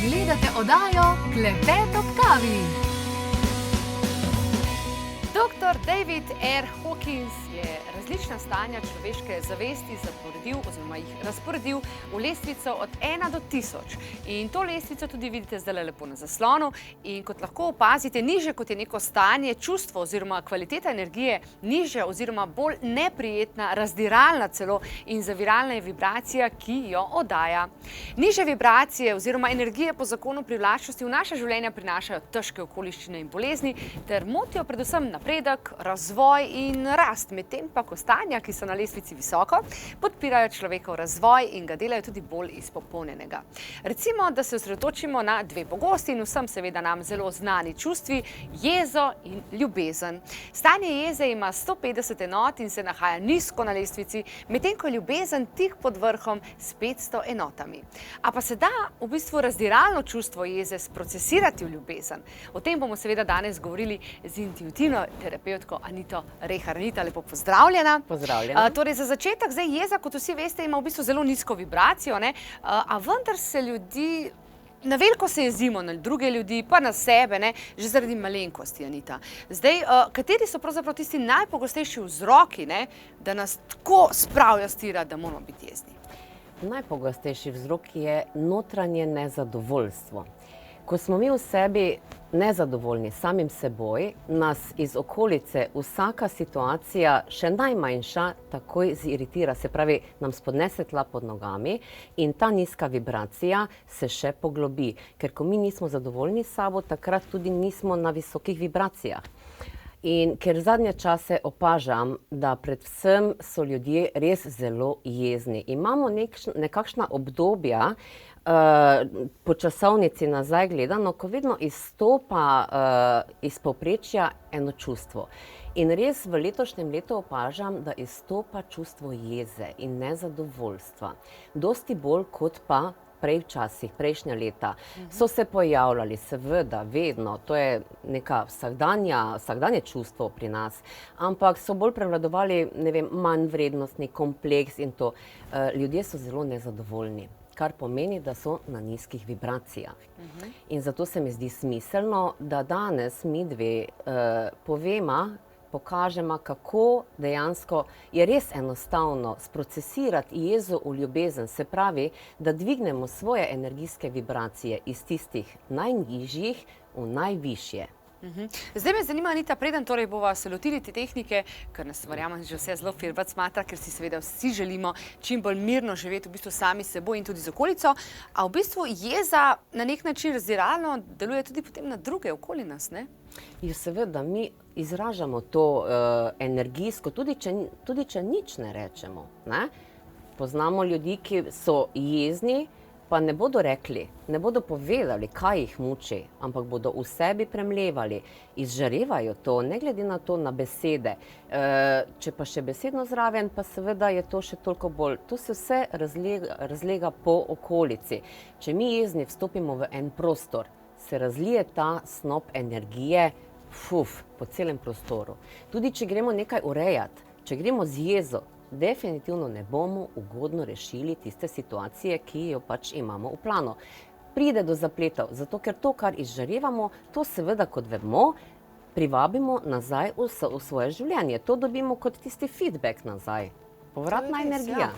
Gledate oddajo Klepet ob kavi. Dr. David R. Hawkins je različna stanja človeške zavesti zaporedil oziroma jih razporedil v lestvico od 1 do 1000. In to lestvico tudi vidite zdaj lepo na zaslonu. In kot lahko opazite, nižje kot je neko stanje, čustvo oziroma kvaliteta energije, nižja oziroma bolj neprijetna, razdiralna celo in zaviralna je vibracija, ki jo oddaja. Nižje vibracije oziroma energije po zakonu privlačnosti v naša življenja prinašajo težke okoliščine in bolezni ter motijo predvsem napredek, razvoj in rast, medtem pa ko stanja, ki so na lestvici visoko, podpirajo človekov razvoj in ga delajo tudi bolj izpopolnjenega. Recimo, da se osredotočimo na dve pogosti in vsem seveda nam zelo znani čustvi, jezo in ljubezen. Stanje jeze ima 150 enot in se nahaja nizko na lestvici, medtem ko je ljubezen tik pod vrhom s 500 enotami. A pa se da v bistvu razdiralno čustvo jeze sprocesirati v ljubezen? O tem bomo seveda danes govorili z intuitivno terapevtko Anito Rehar. Anita, lepo pozdravljena. Pozdravljena. Torej, za začetek, zdaj jeza, kot vsi veste, ima v bistvu zelo nizko vibracijo, a vendar se ljudi, na veliko se jezimo na druge ljudi, pa na sebe, že zaradi malenkosti, Anita. Zdaj, kateri so pravzaprav tisti najpogostejši vzroki, da nas tako spravijo stira, da moramo biti jezni? Najpogostejši vzrok je notranje nezadovoljstvo. Ko smo mi v sebi nezadovoljni samim seboj, nas iz okolice vsaka situacija, še najmanjša, takoj ziritira, se pravi, nam spodnese tla pod nogami in ta nizka vibracija se še poglobi. Ker ko mi nismo zadovoljni s sabo, takrat tudi nismo na visokih vibracijah. In ker zadnje čase opažam, da predvsem so ljudje res zelo jezni. Imamo nekakšna obdobja, po časovnici nazaj gledano, ko vedno izstopa iz povprečja eno čustvo. In res v letošnjem letu opažam, da izstopa čustvo jeze in nezadovoljstva. Dosti bolj kot pa prej včasih, prejšnja leta. So se pojavljali, seveda, vedno, to je neka vsakdanje čustvo pri nas, ampak so bolj prevladovali, manj vrednostni kompleks in to. Ljudje so zelo nezadovoljni, kar pomeni, da so na nizkih vibracijah. In zato se mi zdi smiselno, da danes mi dve pokažemo, kako dejansko je res enostavno sprocesirati jezo v ljubezen, se pravi, da dvignemo svoje energijske vibracije iz tistih najnižjih v najvišje. Zdaj me zanima, Anita, preden torej bova se lotili te tehnike, ker nas verjamem, že vse zelo firbac smatra, ker si seveda vsi želimo čim bolj mirno živeti v bistvu sami s seboj in tudi z okolico, a v bistvu jeza na nek način razdiralno deluje tudi potem na druge okoli nas, ne? Ja, seveda, mi izražamo to energijsko, tudi če nič ne rečemo, ne? Poznamo ljudi, ki so jezni, pa ne bodo rekli, ne bodo povedali, kaj jih muči, ampak bodo v sebi premlevali, izžarevajo to, ne glede na to, na besede. Če pa še besedno zraven, pa seveda je to še toliko bolj. To se vse razlega po okolici. Če mi jezni vstopimo v en prostor, se razlije ta snop energije po celem prostoru. Tudi če gremo nekaj urejati, če gremo z jezo, definitivno ne bomo ugodno rešili tiste situacije, ki jo pač imamo v planu. Pride do zapletov, zato ker to, kar izžarevamo, to seveda, kot vemo, privabimo nazaj v svoje življenje. To dobimo kot tisti feedback nazaj. Povratna energija.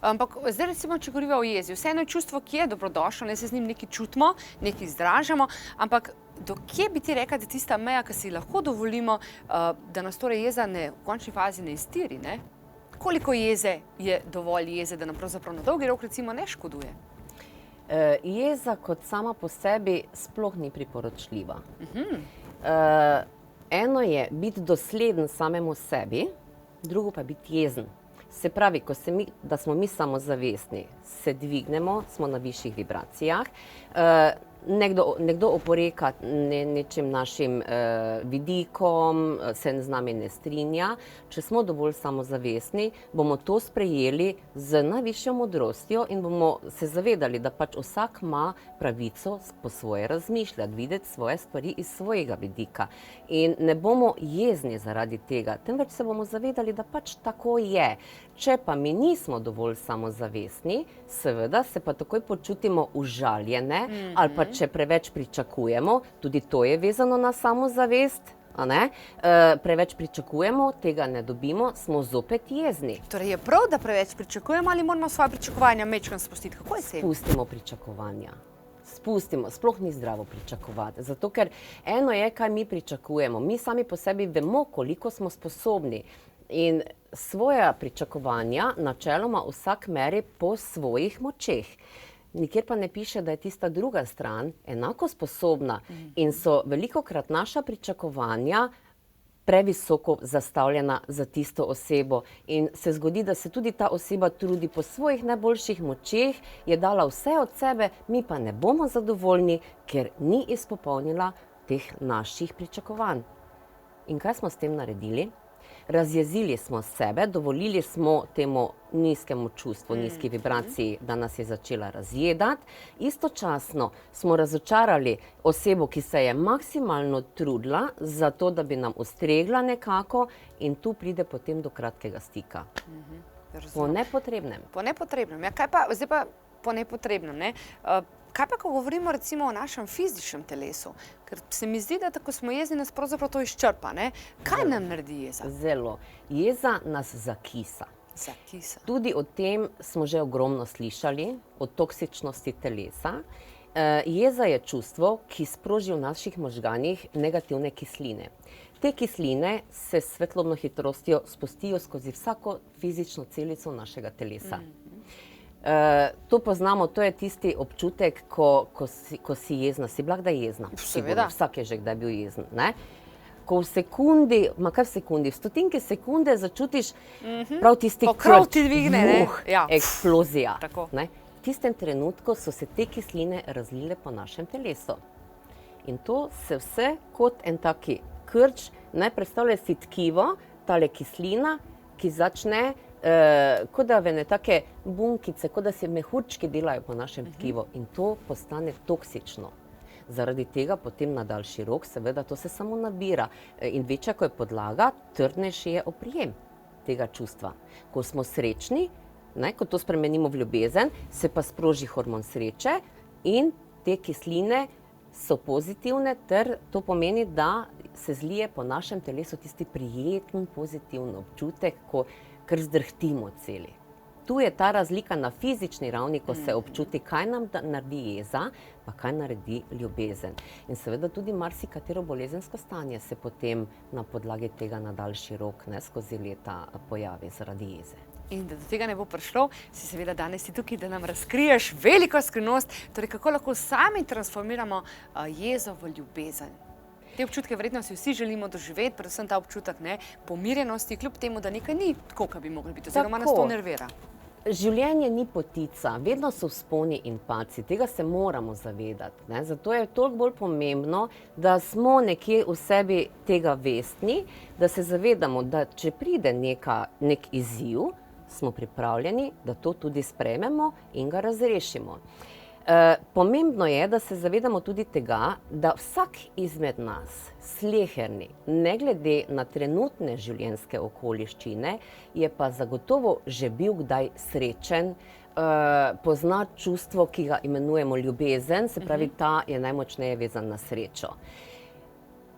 Ampak zdaj recimo, če govorimo o jezi, vseeno je čustvo, ki je dobrodošlo, se z njim nekaj čutimo, nekaj izražamo, ampak do kje bi ti rekla, da je tista meja, ki si lahko dovolimo, da nas torej jeza v končni fazi ne iztiri, ne? Koliko jeze je dovolj jeze, da nam pravzaprav na dolgi rok recimo ne škoduje? Jeza kot sama po sebi sploh ni priporočljiva. Eno je biti dosleden samemu sebi, drugo pa biti jezen. Se pravi, da smo mi samozavestni, se dvignemo, smo na višjih vibracijah, nekdo oporeka nečim našim vidikom, se z nami ne strinja. Če smo dovolj samozavestni, bomo to sprejeli z najvišjo modrostjo in bomo se zavedali, da pač vsak ima pravico po svoje razmišljati, videti svoje stvari iz svojega vidika. In ne bomo jezni zaradi tega, temveč se bomo zavedali, da pač tako je. Če pa mi nismo dovolj samozavestni, seveda se pa takoj počutimo užaljene ali pa če preveč pričakujemo, tudi to je vezano na samozavest, a ne? Preveč pričakujemo, tega ne dobimo, smo zopet jezni. Torej je prav, da preveč pričakujemo ali moramo svoje pričakovanja majčkeno spustiti? Kako je s tem? Spustimo pričakovanja. Spustimo, sploh ni zdravo pričakovati. Zato, ker eno je, kaj mi pričakujemo. Mi sami po sebi vemo, koliko smo sposobni. In svoja pričakovanja načeloma vsak meri po svojih močeh. Nikjer pa ne piše, da je tista druga stran enako sposobna in so velikokrat naša pričakovanja previsoko zastavljena za tisto osebo. In se zgodi, da se tudi ta oseba trudi po svojih najboljših močeh, je dala vse od sebe, mi pa ne bomo zadovoljni, ker ni izpopolnila teh naših pričakovanj. In kaj smo s tem naredili? Razjezili smo sebe, dovolili smo temu nizkemu čustvu, nizki vibraciji, da nas je začela razjedati. Istočasno smo razočarali osebo, ki se je maksimalno trudila za to, da bi nam ustregla nekako, in tu pride potem do kratkega stika. Po nepotrebnem. Po nepotrebnem. Ja, kaj pa, zdaj pa po nepotrebnem, ne? Kaj pa, ko govorimo recimo o našem fizičnem telesu? Ker se mi zdi, da tako smo jezni, nas pravzaprav to izčrpa, ne? Kaj nam naredi jeza? Zelo. Jeza nas zakisa. Zakisa. Tudi o tem smo že ogromno slišali, o toksičnosti telesa. Jeza je čustvo, ki sproži v naših možganih negativne kisline. Te kisline se s svetlobno hitrostjo spustijo skozi vsako fizično celico našega telesa. To poznamo, to je tisti občutek, ko si jezna. Si bila kdaj jezna? Seveda. Vsak je že kdaj bil jezen, ne? Ko v sekundi, v stotinki sekunde začutiš prav tisti Pokrov ti dvigne, ne? Ja. Eksplozija. Tako. Ne? V tistem trenutku so se te kisline razlile po našem telesu. In to se vse kot en taki krč, ne, predstavlja si tkivo, tale kislina, ki začne kot da ene take bunkice, kot da se mehurčki delajo po našem tkivu, in to postane toksično. Zaradi tega potem na daljši rok, seveda, to se samo nabira. In večja, ko je podlaga, trdnejši je oprijem tega čustva. Ko smo srečni, ne, ko to spremenimo v ljubezen, se pa sproži hormon sreče in te kisline so pozitivne, ter to pomeni, da se zlije po našem telesu tisti prijeten, pozitiven občutek, ko kar zdrhtimo celi. Tu je ta razlika na fizični ravni, ko se občuti, kaj nam naredi jeza, pa kaj naredi ljubezen. In seveda tudi marsikatero bolezensko stanje se potem na podlagi tega na daljši rok, ne, skozi leta pojavi zaradi jeze. In da do tega ne bo prišlo, si seveda danes si tukaj, da nam razkriješ veliko skrivnost, torej kako lahko sami transformiramo jezo v ljubezen. Te občutke verjetno si vsi želimo doživeti, predvsem ta občutek, ne, pomirjenosti, kljub temu, da nekaj ni tako, kot bi mogli biti, oziroma nas to nervira. Življenje ni potica, vedno so vzponi in padci, tega se moramo zavedati, ne. Zato je toliko bolj pomembno, da smo nekje v sebi tega vestni, da se zavedamo, da če pride nek izziv, smo pripravljeni, da to tudi sprejmemo in ga razrešimo. Pomembno je, da se zavedamo tudi tega, da vsak izmed nas, sleherni, ne glede na trenutne življenjske okoliščine, je pa zagotovo že bil kdaj srečen, pozna čustvo, ki ga imenujemo ljubezen, se pravi, ta je najmočneje vezan na srečo.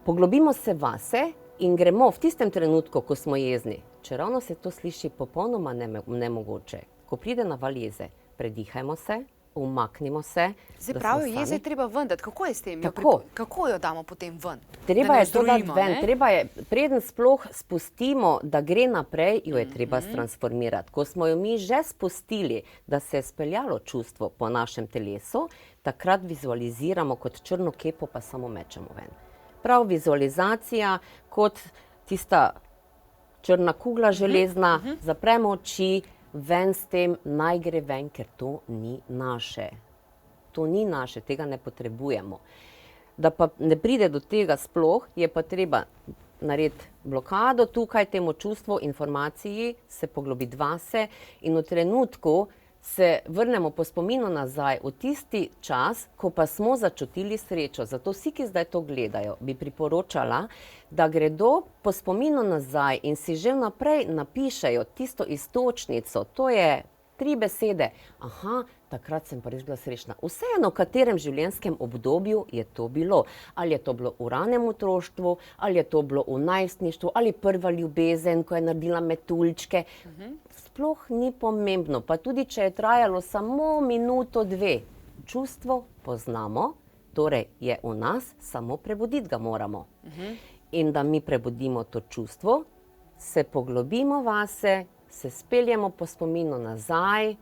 Poglobimo se vase in gremo v tistem trenutku, ko smo jezni, čeravno se to sliši popolnoma nemogoče. Ko pride na val jeze, predihajmo se, umaknimo se. Zdaj pravijo, jeze je treba ven dati. Kako je s tem? Kako jo damo potem ven? Treba je to dati ven. Preden sploh spustimo, da gre naprej, jo je treba transformirati. Ko smo jo mi že spustili, da se je speljalo čustvo po našem telesu, takrat vizualiziramo kot črno kepo, pa samo mečemo ven. Prav vizualizacija kot tista črna kugla železna, zapremo oči, ven s tem, naj gre ven, ker to ni naše. To ni naše, tega ne potrebujemo. Da pa ne pride do tega sploh, je pa treba narediti blokado tukaj temu čustvu, informaciji, se poglobiti vase in v trenutku se vrnemo po spominu nazaj v tisti čas, ko pa smo začutili srečo. Zato vsi, ki zdaj to gledajo, bi priporočala, da gredo po spominu nazaj in si že vnaprej napišejo tisto iztočnico. To je 3 besede. Aha, takrat sem pa res bila srečna. Vseeno, v katerem življenjskem obdobju je to bilo. Ali je to bilo v ranem otroštvu, ali je to bilo v najstništvu, ali prva ljubezen, ko je naredila metuljčke. Sploh ni pomembno, pa tudi če je trajalo samo minuto, 2. Čustvo poznamo, torej je v nas, samo prebuditi ga moramo. In da mi prebudimo to čustvo, se poglobimo vase, se speljemo po spominu nazaj,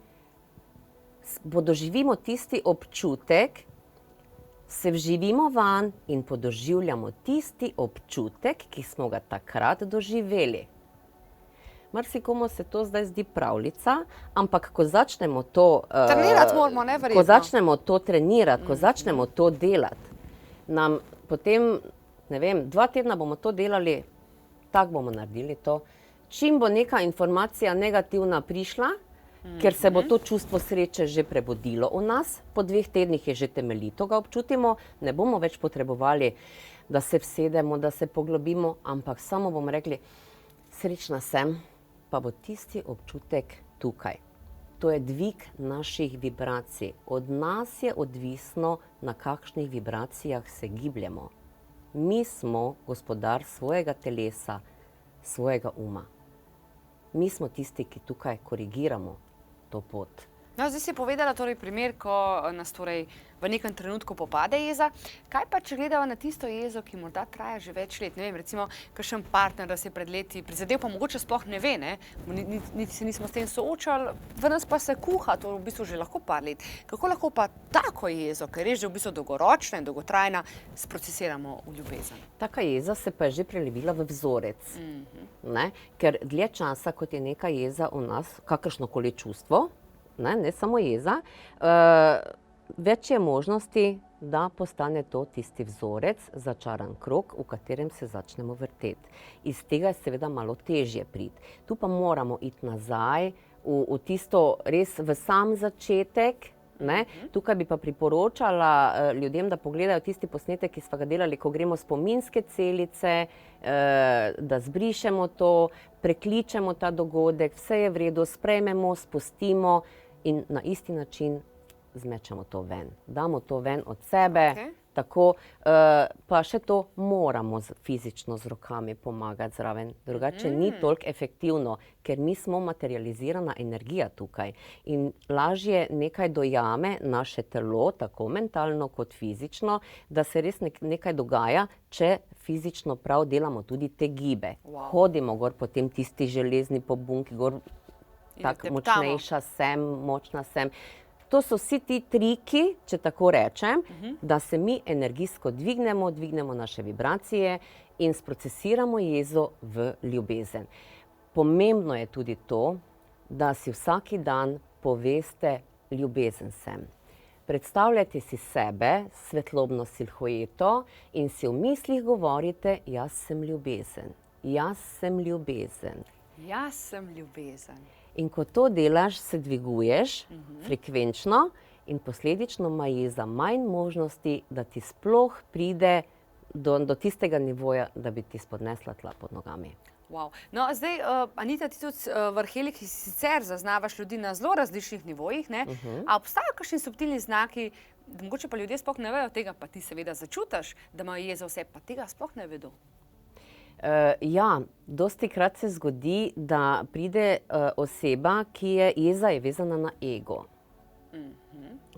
podoživimo tisti občutek, se vživimo van in podoživljamo tisti občutek, ki smo ga takrat doživeli. Marsikomu se to zdaj zdi pravljica, ampak ko začnemo to Trenirati moramo, ne, verjetno. ko začnemo to trenirati, ko začnemo to delati, nam potem, ne vem, 2 tedna bomo to delali, tako bomo naredili to. Čim bo neka informacija negativna prišla, ker se bo to čustvo sreče že prebudilo v nas, po 2 tednih je že temeljito ga občutimo, ne bomo več potrebovali, da se vsedemo, da se poglobimo, ampak samo bomo rekli, srečna sem, pa bo tisti občutek tukaj. To je dvig naših vibracij. Od nas je odvisno, na kakšnih vibracijah se gibljemo. Mi smo gospodar svojega telesa, svojega uma. Mi smo tisti, ki tukaj korigiramo to pot. No, zdaj si povedala torej primer, ko nas torej v nekem trenutku popade jeza. Kaj pa, če gledava na tisto jezo, ki morda traja že več let? Ne vem, recimo, kakšen partner, da se pred leti prizadel, pa mogoče sploh ne ve, ne? Niti se nismo s tem soočali, v nas pa se kuha, to v bistvu že lahko par let. Kako lahko pa tako jezo, ker je že v bistvu dolgoročna in dolgotrajna, sprocesiramo v ljubezen? Taka jeza se pa je že prelevila v vzorec. Ne? Ker dlje časa, kot je neka jeza v nas, kakršnokoli čustvo, ne samo jeza, več je možnosti, da postane to tisti vzorec, začaran krog, v katerem se začnemo vrteti. Iz tega je seveda malo težje priti. Tu pa moramo iti nazaj, v tisto res v sam začetek. Ne? Tukaj bi pa priporočala ljudem, da pogledajo tisti posnetek, ki smo ga delali, ko gremo spominske celice, da zbrišemo to, prekličemo ta dogodek, vse je v redu, sprejmemo, spustimo in na isti način zmečemo to ven. Damo to ven od sebe, tako, pa še to moramo fizično z rokami pomagati zraven. Drugače ni toliko efektivno, ker mi smo materializirana energija tukaj. In lažje nekaj dojame naše telo, tako mentalno kot fizično, da se res nekaj dogaja, če fizično prav delamo tudi te gibe. Hodimo gor po tem tisti železni pobunki, gor tako močnejša sem, močna sem. To so vsi ti triki, če tako rečem, da se mi energijsko dvignemo naše vibracije in sprocesiramo jezo v ljubezen. Pomembno je tudi to, da si vsaki dan poveste ljubezen sem. Predstavljajte si sebe, svetlobno silhueto in si v mislih govorite, jaz sem ljubezen, jaz sem ljubezen. Jaz sem ljubezen. In ko to delaš, se dviguješ frekvenčno in posledično ima jeza manj možnosti, da ti sploh pride do tistega nivoja, da bi ti spodnesla tla pod nogami. Wow. No, zdaj, Anita, ti tudi v Arheliki sicer zaznavaš ljudi na zelo različnih nivojih, ne? A obstajajo kakšni subtilni znaki, da mogoče pa ljudje sploh ne vejo tega, pa ti seveda začutiš, da imajo jezo vse, pa tega sploh ne vedo? Ja, dostikrat se zgodi, da pride oseba, ki je jeza je vezana na ego.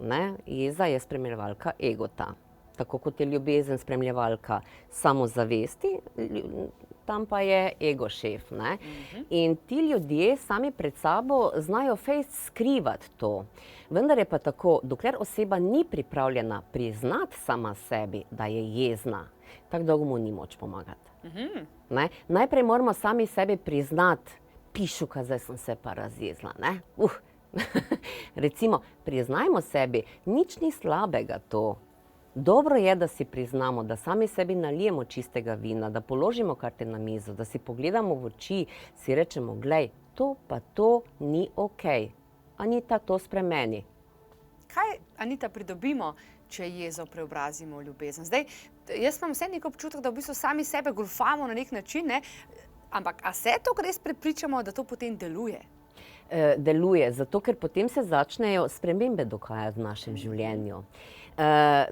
Ne? Jeza je spremljevalka egota. Tako kot je ljubezen spremljevalka samozavesti, tam pa je ego šef. Ne? In ti ljudje sami pred sabo znajo fejst skrivati to. Vendar je pa tako, dokler oseba ni pripravljena priznati sama sebi, da je jezna, tako dolgo mu ni moč pomagati. Ne? Najprej moramo sami sebi priznati, pišuka, zdaj sem se pa razjezla. Ne? Recimo, priznajmo sebi, nič ni slabega to. Dobro je, da si priznamo, da sami sebi nalijemo čistega vina, da položimo karte na mizo, da si pogledamo v oči, si rečemo, glej, to pa to ni okej. Anita, to spremeni. Kaj, Anita, pridobimo, če jezo preobrazimo v ljubezen? Zdaj, jaz imam vse nek občutek, da v bistvu sami sebe golfamo na nek način, ne? Ampak a se to res prepričamo, da to potem deluje? deluje, zato ker potem se začnejo spremembe dogajati v našem življenju.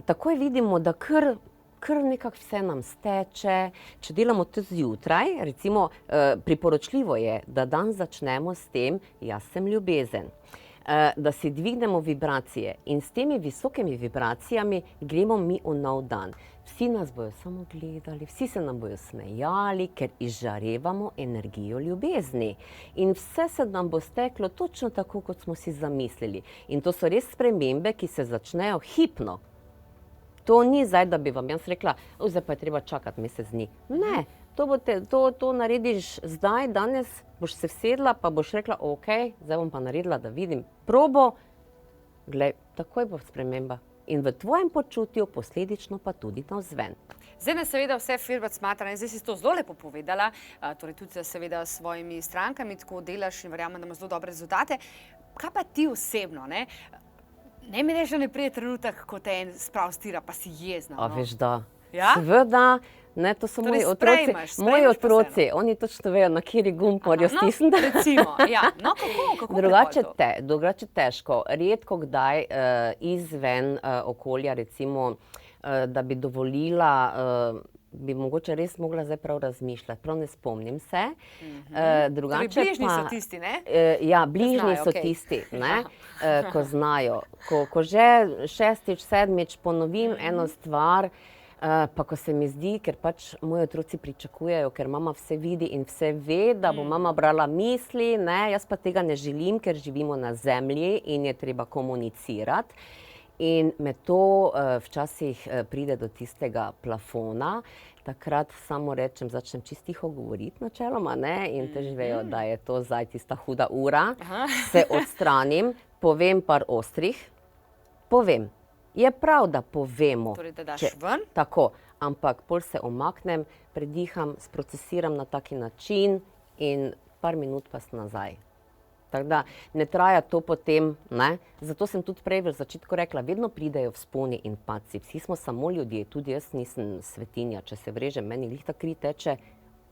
Takoj vidimo, da kar nekako vse nam steče. Če delamo to zjutraj, recimo priporočljivo je, da dan začnemo s tem, jaz sem ljubezen. Da si dvignemo vibracije in s temi visokimi vibracijami gremo mi v nov dan. Vsi nas bojo samo gledali, vsi se nam bojo smejali, ker izžarevamo energijo ljubezni. In vse se nam bo steklo točno tako, kot smo si zamislili. In to so res spremembe, ki se začnejo hipno. To ni zdaj, da bi vam jaz rekla, zdaj pa je treba čakati mesec dni. Ne, to narediš zdaj, danes boš se vsedla, pa boš rekla, ok, zdaj bom pa naredila, da vidim probo. Glej, takoj bo sprememba. In v tvojem počutju, posledično pa tudi navzven. Zdaj nas seveda vse firmat smatra, in zdaj si to zelo lepo povedala, torej tudi seveda s svojimi strankami tako delaš in verjamem, da imaš zelo dobre rezultate. Kaj pa ti osebno, ne? Ne mi reči, da ne pride trenutek, ko te en spravstira, pa si jezna. A veš, da. Ja? Seveda, ne, to so moji otroci. Moji otroci, oni točno vejo, na kateri gumb morajo stisniti. Recimo, ja. No, kako drugače težko. Redko kdaj izven okolja, recimo, da bi dovolila, bi mogoče res mogla zdaj prav razmišljati. Prav ne spomnim se. Torej, bližnji so tisti, ne? Ja, bližnji so tisti, ne, ko znajo. Ko že 6., 7. ponovim eno stvar, pa ko se mi zdi, ker pač moji otroci pričakujejo, ker mama vse vidi in vse ve, da bo mama brala misli, ne, jaz pa tega ne želim, ker živimo na zemlji in je treba komunicirati. In me to včasih pride do tistega plafona, takrat samo rečem, začnem čisto tiho govoriti načeloma, ne, in te že vejo, da je to zdaj tista huda ura, se odstranim, povem par ostrih, povem. Je prav, da povemo. Torej, da daš ven? Tako, ampak pol se omaknem, prediham, sprocesiram na taki način in par minut pa sem nazaj. Tako da ne traja to potem, ne. Zato sem tudi prej v začetku rekla, vedno pridejo vzponi in padci. Vsi smo samo ljudje, tudi jaz nisem svetinja. Če se vrežem, meni glih ta kri teče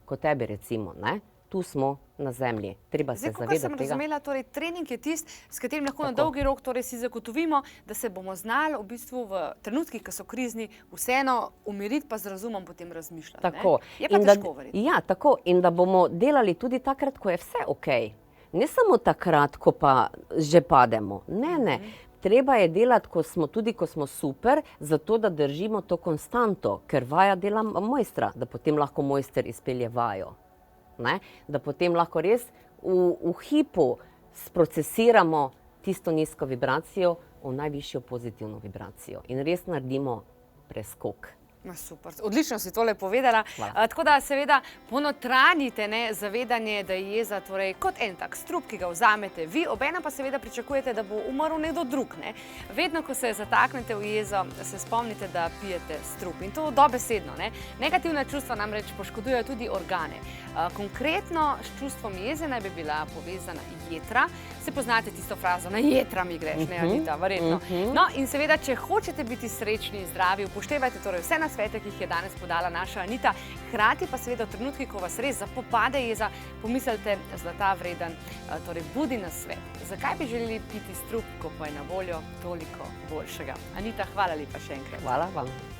kot tebi recimo, ne. Tu smo na zemlji. Treba se zavedati tega. Zdaj, kako sem razumela, torej trening je tist, s katerim lahko na dolgi rok torej si zagotovimo, da se bomo znali v bistvu v trenutkih, ki so krizni, vseeno umiriti pa z razumom potem razmišljati. Tako. Je pa težko verjetno. Ja, tako. In da bomo delali tudi takrat, ko je vse okej. Ne samo takrat, ko pa že pademo. Ne. Treba je delati, ko smo super, zato da držimo to konstanto, ker vaja dela mojstra, da potem lahko mojster izpelje vajo. Ne? Da potem lahko res v hipu sprocesiramo tisto nizko vibracijo v najvišjo pozitivno vibracijo in res naredimo preskok. Super, odlično si tole povedala. Tako da seveda ponotranjite zavedanje, da je jeza torej kot en tak strup, ki ga vzamete vi, obenem pa seveda pričakujete, da bo umrl nekdo drug. Vedno, ko se zataknete v jezo, se spomnite, da pijete strup. In to dobesedno. Negativna čustva namreč poškodujejo tudi organe. Konkretno s čustvom jeze naj bi bila povezana jetra. Se poznate tisto frazo, na jetra mi greš, ne Anita, verjetno. No in seveda, če hočete biti srečni in zdravi, upoštevajte torej vse nasvete, ki jih je danes podala naša Anita. Hkrati pa seveda v trenutki, ko vas res zapopade jeza, pomislite, zlata vreden, torej budi nasvet. Zakaj bi želeli piti strup, ko pa je na voljo toliko boljšega? Anita, hvala lepa še enkrat. Hvala vam.